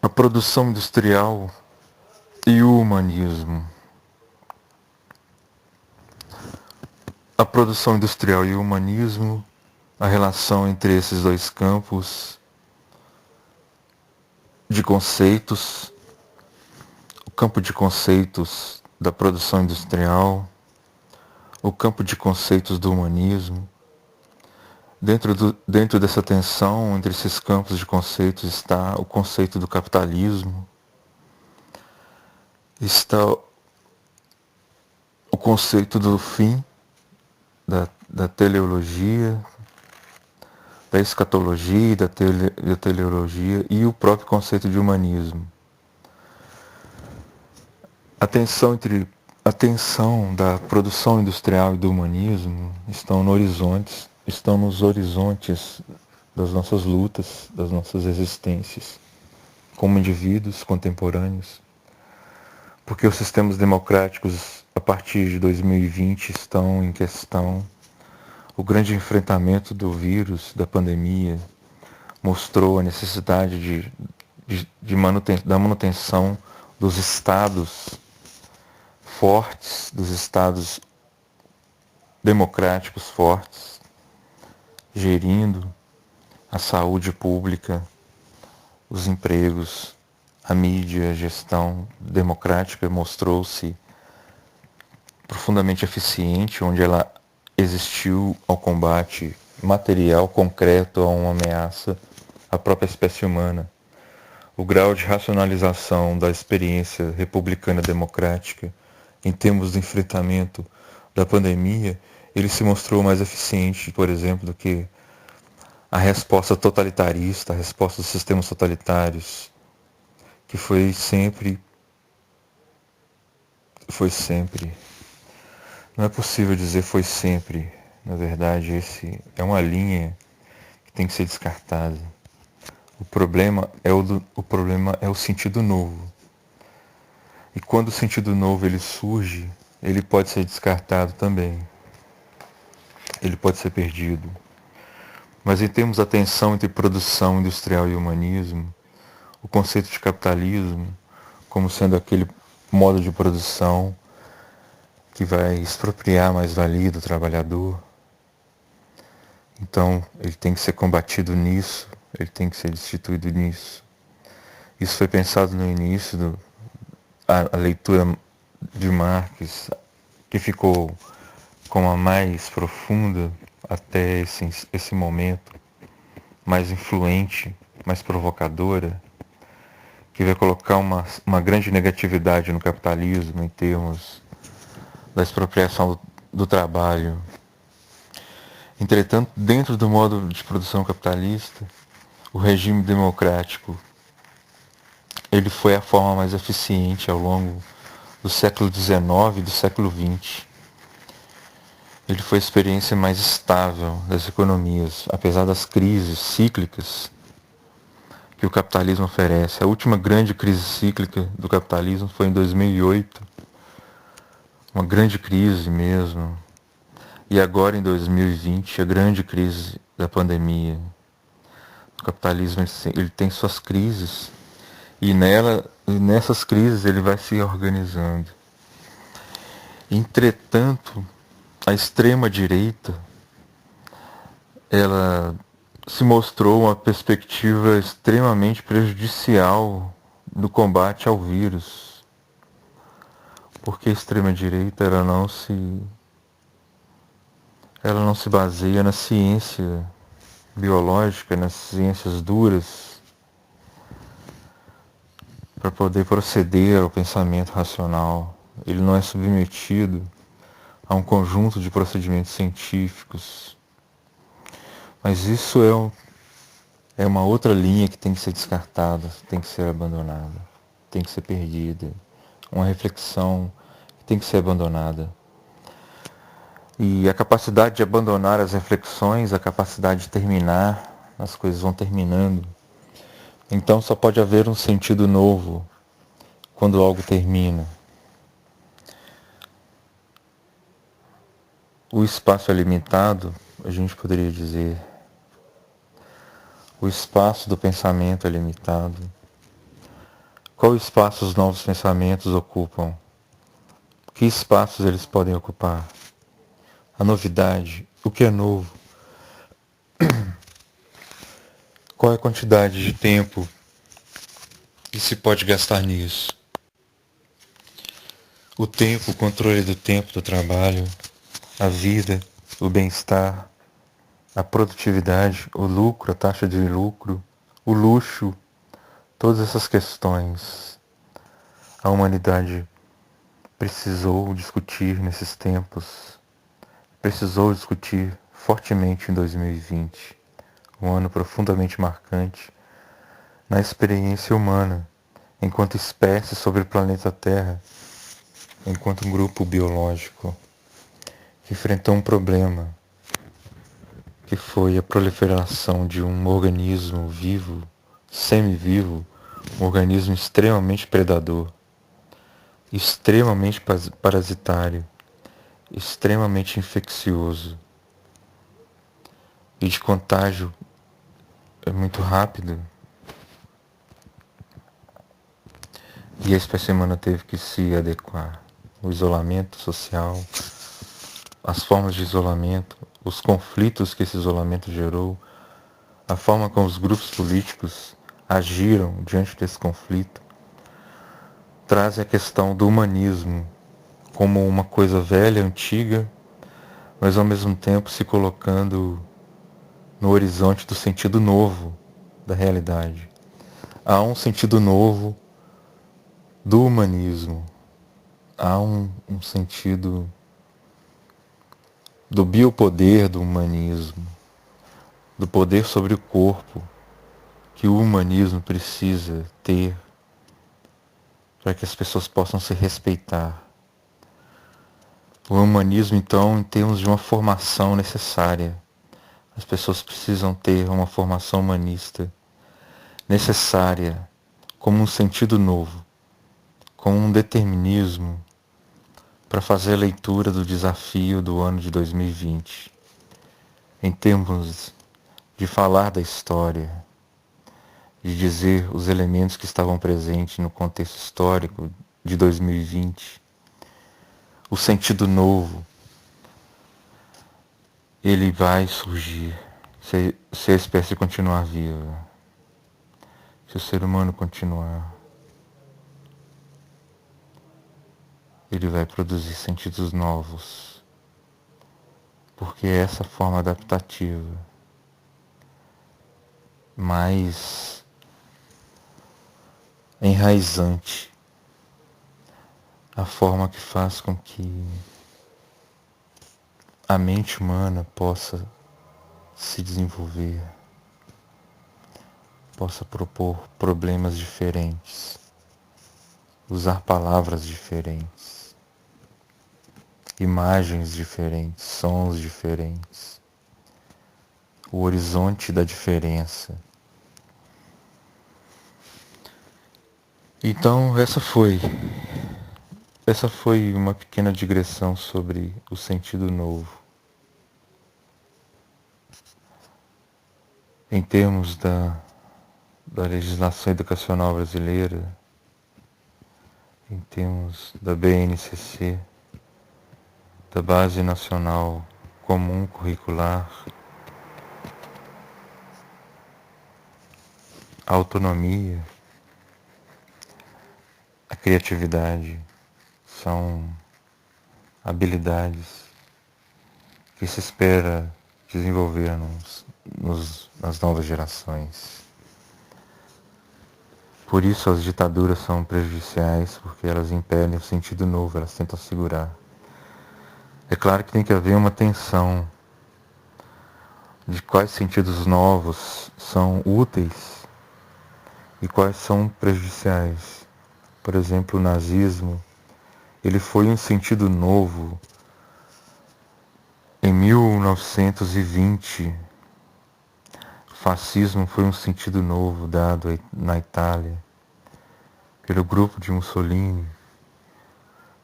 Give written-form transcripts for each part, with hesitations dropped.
A produção industrial e o humanismo. A produção industrial e o humanismo, a relação entre esses dois campos de conceitos, o campo de conceitos da produção industrial, o campo de conceitos do humanismo. Dentro dessa tensão entre esses campos de conceitos está o conceito do capitalismo, está o conceito do fim da teleologia, da escatologia e da teleologia e o próprio conceito de humanismo. A tensão da produção industrial e do humanismo estão nos horizontes das nossas lutas, das nossas existências, como indivíduos contemporâneos, porque os sistemas democráticos, a partir de 2020, estão em questão. O grande enfrentamento do vírus, da pandemia, mostrou a necessidade da manutenção dos estados fortes, dos estados democráticos fortes, gerindo a saúde pública, os empregos, a mídia, a gestão democrática mostrou-se profundamente eficiente, onde ela existiu ao combate material concreto a uma ameaça à própria espécie humana. O grau de racionalização da experiência republicana democrática em termos de enfrentamento da pandemia, ele se mostrou mais eficiente, por exemplo, do que a resposta totalitarista, a resposta dos sistemas totalitários, que foi sempre. Não é possível dizer foi sempre. Na verdade, esse é uma linha que tem que ser descartada. O problema é o sentido novo. E quando o sentido novo ele surge, ele pode ser descartado também. Ele pode ser perdido. Mas em termos da tensão entre produção industrial e humanismo, o conceito de capitalismo como sendo aquele modo de produção que vai expropriar a mais-valia do trabalhador. Então, ele tem que ser combatido nisso, ele tem que ser destituído nisso. Isso foi pensado no início, a leitura de Marx, que ficou como a mais profunda até esse momento, mais influente, mais provocadora, que vai colocar uma grande negatividade no capitalismo em termos da expropriação do trabalho. Entretanto, dentro do modo de produção capitalista, o regime democrático ele foi a forma mais eficiente ao longo do século XIX e do século XX. Ele foi a experiência mais estável das economias, apesar das crises cíclicas que o capitalismo oferece. A última grande crise cíclica do capitalismo foi em 2008, uma grande crise mesmo. E agora em 2020, a grande crise da pandemia. O capitalismo ele tem suas crises e nessas crises ele vai se organizando. Entretanto, a extrema direita ela se mostrou uma perspectiva extremamente prejudicial do combate ao vírus. Porque a extrema direita ela não se baseia na ciência biológica, nas ciências duras, para poder proceder ao pensamento racional. Ele não é submetido a um conjunto de procedimentos científicos. Mas isso é uma outra linha que tem que ser descartada, tem que ser abandonada, tem que ser perdida. Uma reflexão que tem que ser abandonada. E a capacidade de abandonar as reflexões, a capacidade de terminar, as coisas vão terminando. Então só pode haver um sentido novo quando algo termina. O espaço é limitado, a gente poderia dizer. O espaço do pensamento é limitado. Qual espaço os novos pensamentos ocupam? Que espaços eles podem ocupar? A novidade, o que é novo? Qual é a quantidade de tempo que se pode gastar nisso? O tempo, o controle do tempo do trabalho, a vida, o bem-estar, a produtividade, o lucro, a taxa de lucro, o luxo, todas essas questões a humanidade precisou discutir nesses tempos, precisou discutir fortemente em 2020, um ano profundamente marcante na experiência humana, enquanto espécie sobre o planeta Terra, enquanto um grupo biológico que enfrentou um problema que foi a proliferação de um organismo vivo, semi-vivo, um organismo extremamente predador, extremamente parasitário, extremamente infeccioso e de contágio muito rápido. E a espécie humana teve que se adequar. O isolamento social, as formas de isolamento, os conflitos que esse isolamento gerou, a forma como os grupos políticos agiram diante desse conflito, traz a questão do humanismo como uma coisa velha, antiga, mas ao mesmo tempo se colocando no horizonte do sentido novo da realidade. Há um sentido novo do humanismo, há um sentido do biopoder do humanismo, do poder sobre o corpo que o humanismo precisa ter para que as pessoas possam se respeitar. O humanismo, então, em termos de uma formação necessária, as pessoas precisam ter uma formação humanista necessária, como um sentido novo, como um determinismo para fazer a leitura do desafio do ano de 2020, em termos de falar da história, de dizer os elementos que estavam presentes no contexto histórico de 2020, o sentido novo, ele vai surgir se a espécie continuar viva, se o ser humano continuar. Ele vai produzir sentidos novos, porque é essa forma adaptativa, mais enraizante, a forma que faz com que a mente humana possa se desenvolver, possa propor problemas diferentes, usar palavras diferentes, imagens diferentes, sons diferentes, o horizonte da diferença. Então, essa foi uma pequena digressão sobre o sentido novo. Em termos da legislação educacional brasileira, em termos da BNCC, da Base Nacional Comum Curricular, a autonomia, a criatividade são habilidades que se espera desenvolver nas novas gerações. Por isso as ditaduras são prejudiciais, porque elas impedem o sentido novo, elas tentam segurar. É claro que tem que haver uma tensão de quais sentidos novos são úteis e quais são prejudiciais. Por exemplo, o nazismo, ele foi um sentido novo em 1920. O fascismo foi um sentido novo dado na Itália pelo grupo de Mussolini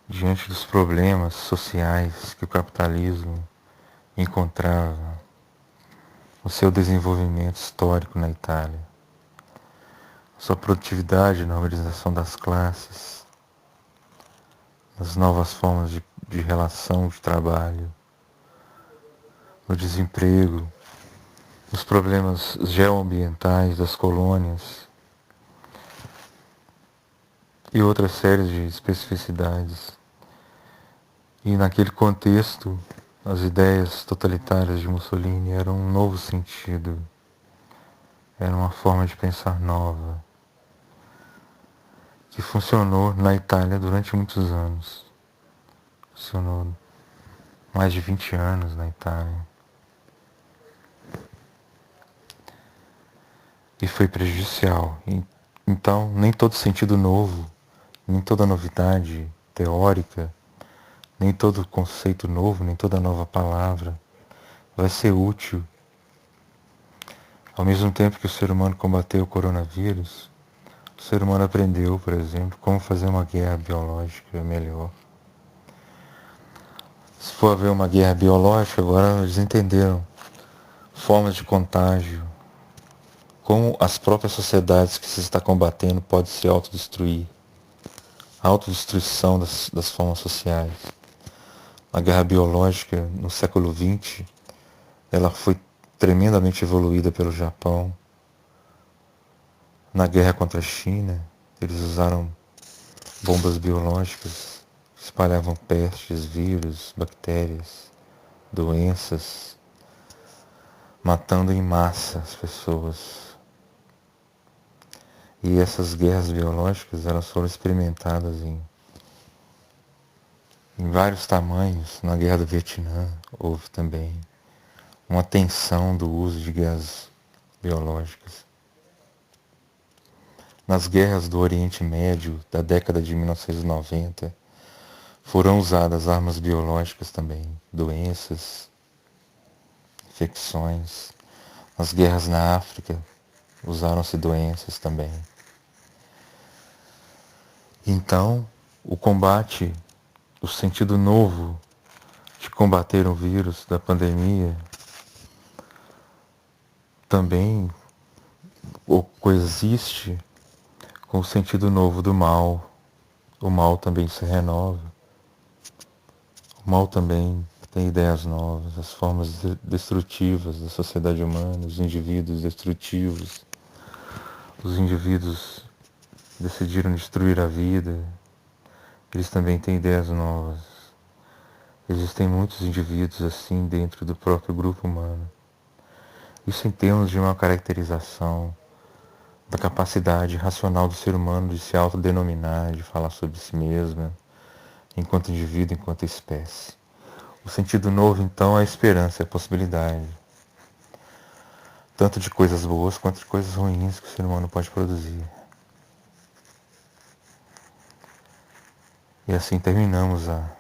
diante dos problemas sociais que o capitalismo encontrava no seu desenvolvimento histórico na Itália. sua produtividade na organização das classes, nas novas formas de relação de trabalho, no desemprego, nos problemas geoambientais das colônias e outras séries de especificidades. E naquele contexto, as ideias totalitárias de Mussolini eram um novo sentido, era uma forma de pensar nova, que funcionou na Itália durante muitos anos. Funcionou mais de 20 anos na Itália. E foi prejudicial. Então, nem todo sentido novo, nem toda novidade teórica, nem todo conceito novo, nem toda nova palavra vai ser útil. Ao mesmo tempo que o ser humano combateu o coronavírus, o ser humano aprendeu, por exemplo, como fazer uma guerra biológica melhor. Se for haver uma guerra biológica, agora eles entenderam formas de contágio, como as próprias sociedades que se está combatendo podem se autodestruir, a autodestruição das formas sociais. A guerra biológica no século XX, ela foi tremendamente evoluída pelo Japão. Na guerra contra a China, eles usaram bombas biológicas, espalhavam pestes, vírus, bactérias, doenças, matando em massa as pessoas. E essas guerras biológicas, elas foram experimentadas em vários tamanhos. Na Guerra do Vietnã houve também uma tensão do uso de guerras biológicas. Nas guerras do Oriente Médio, da década de 1990, foram usadas armas biológicas também, doenças, infecções. Nas guerras na África, usaram-se doenças também. Então, o combate, o sentido novo de combater o vírus da pandemia também coexiste com o sentido novo do mal. O mal também se renova. O mal também tem ideias novas, as formas destrutivas da sociedade humana, os indivíduos destrutivos, os indivíduos decidiram destruir a vida, eles também têm ideias novas. Existem muitos indivíduos assim dentro do próprio grupo humano. Isso em termos de uma caracterização da capacidade racional do ser humano de se autodenominar, de falar sobre si mesma, enquanto indivíduo, enquanto espécie. O sentido novo, então, é a esperança, é a possibilidade. Tanto de coisas boas quanto de coisas ruins que o ser humano pode produzir. E assim terminamos a